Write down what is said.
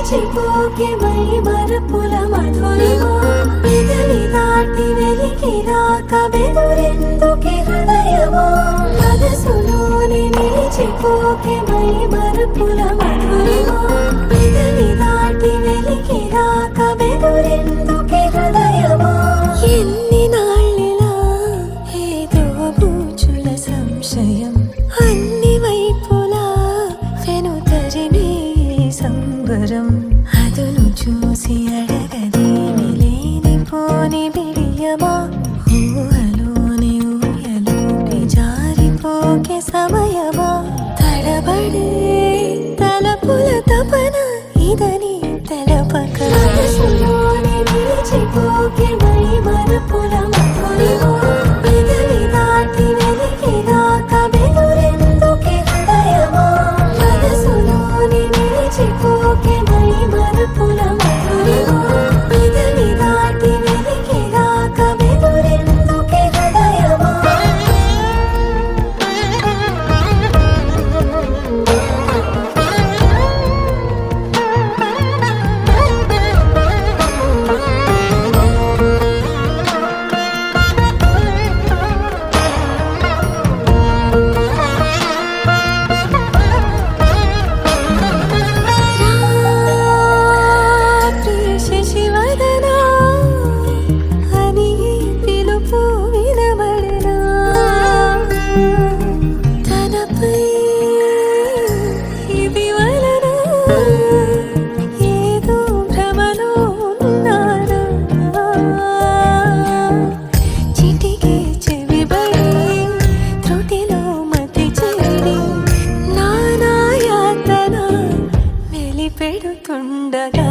నిలిచిపోకే my మరపుల Madhurima పెదవి దాటి వెలికిరాక బెదురెందుకే హృదయమా మనసులోని నిలిచిపోకే మై మరపుల మధురిమా పెదవి దాటి వెలికిరాక బెదురెందుకే హృదయమా ఎన్ని నాళ్ళిలా ఏదో బూచుల సంశయం అన్ని వైపులా వెనుతరినే సంబరం అదును చూసి అడగదేమి లేనిపోని బిడియమా ఊహలోని ఊయలోకి జారిపోకే సమయమా తడబడే తలపుల తపన ఇదని తెలపక మనసులోని నిలిచిపోకే మై మరపుల మధురిమా పెదవి దాటి వెలికిరాక బెదురెందుకే హృదయమా మనసులోని నిలిచిపోకే మై మరపుల మధురిమా పెదవి దాటి వెలికిరాక బెదురెందుకే హృదయమా శశివదనా అని పిలుపు వినబడినా తనపై ఇది వలన ఏదో భ్రమలో ఉన్నానా చిటికి చెవిబడి త్రుటిలో మతి చెడి నానా యాతన వెలిపెడుతుండగా